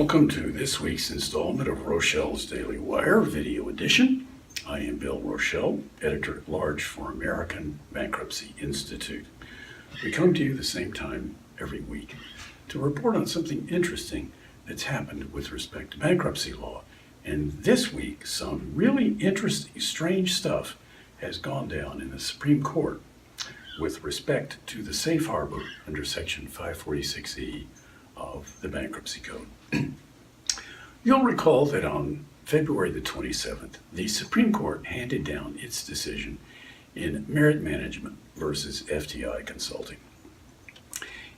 Welcome to this week's installment of Rochelle's Daily Wire Video Edition. I am Bill Rochelle, Editor-at-Large for American Bankruptcy Institute. We come to you the same time every week to report on something interesting that's happened with respect to bankruptcy law. And this week, some really interesting, strange stuff has gone down in the Supreme Court with respect to the safe harbor under Section 546E of the Bankruptcy Code. You'll recall that on February the 27th, the Supreme Court handed down its decision in Merit Management versus FTI Consulting.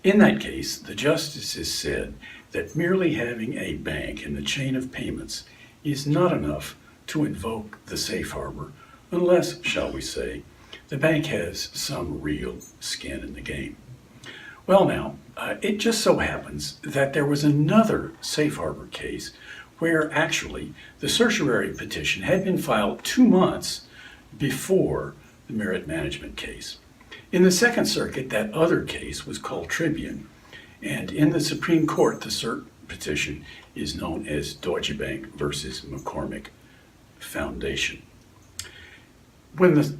In that case, the justices said that merely having a bank in the chain of payments is not enough to invoke the safe harbor unless, shall we say, the bank has some real skin in the game. Well now, it just so happens that there was another safe harbor case where actually the certiorari petition had been filed 2 months before the merit management case. In the Second Circuit, that other case was called Tribune, and in the Supreme Court, the cert petition is known as Deutsche Bank versus McCormick Foundation. When the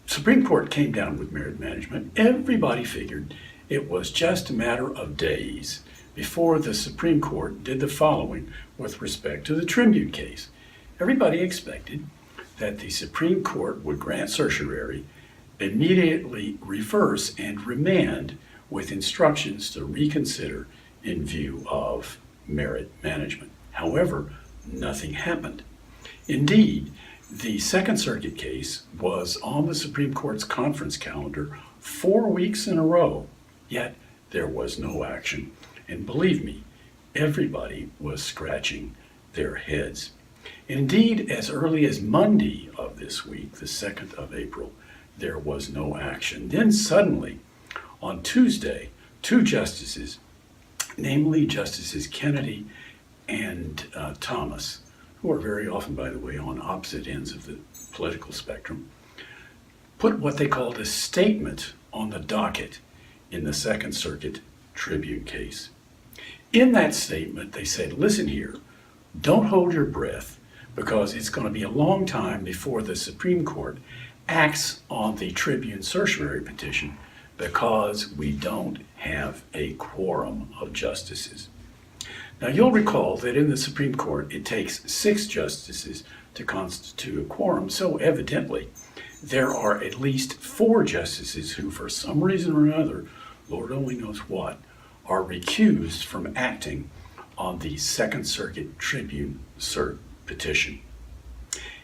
Supreme Court came down with merit management, everybody figured it was just a matter of days before the Supreme Court did the following with respect to the Tribune case. Everybody expected that the Supreme Court would grant certiorari, immediately reverse and remand with instructions to reconsider in view of merit management. However, nothing happened. Indeed, the Second Circuit case was on the Supreme Court's conference calendar 4 weeks in a row, yet there was no action. And believe me, everybody was scratching their heads. Indeed, as early as Monday of this week, the 2nd of April, there was no action. Then suddenly, on Tuesday, 2 justices, namely Justices Kennedy and Thomas, who are very often, by the way, on opposite ends of the political spectrum, put what they called a statement on the docket in the Second Circuit Tribune case. In that statement, they said, listen here, don't hold your breath, because it's going to be a long time before the Supreme Court acts on the Tribune certiorari petition because we don't have a quorum of justices. Now, you'll recall that in the Supreme Court, it takes 6 justices to constitute a quorum, so evidently, there are at least 4 justices who, for some reason or another, Lord only knows what, are recused from acting on the Second Circuit Tribune cert petition.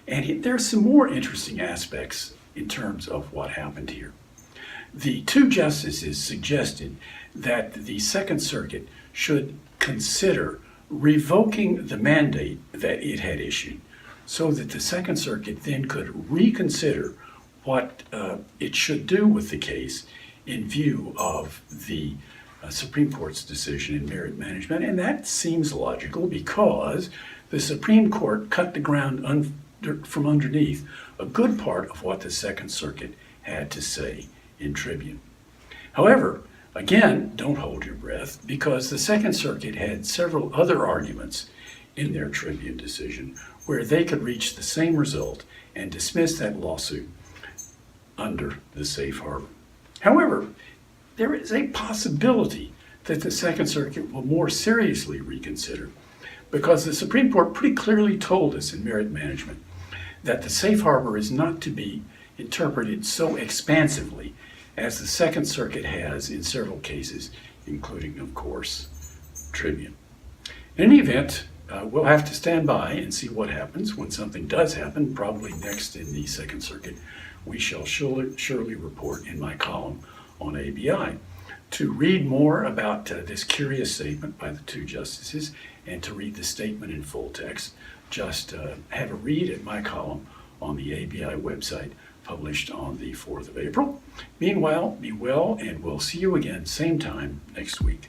And there's some more interesting aspects in terms of what happened here. The 2 justices suggested that the Second Circuit should consider revoking the mandate that it had issued so that the Second Circuit then could reconsider what it should do with the case in view of the Supreme Court's decision in merit management. And that seems logical because the Supreme Court cut the ground from underneath a good part of what the Second Circuit had to say in Tribune. However, again, don't hold your breath, because the Second Circuit had several other arguments in their Tribune decision where they could reach the same result and dismiss that lawsuit under the safe harbor. However, there is a possibility that the Second Circuit will more seriously reconsider, because the Supreme Court pretty clearly told us in merit management that the safe harbor is not to be interpreted so expansively as the Second Circuit has in several cases, including, of course, Tribune. In any event, we'll have to stand by and see what happens. When something does happen, probably next in the Second Circuit, we shall surely report in my column on ABI. To read more about this curious statement by the 2 justices and to read the statement in full text, just have a read at my column on the ABI website, published on the 4th of April. Meanwhile, be well, and we'll see you again same time next week.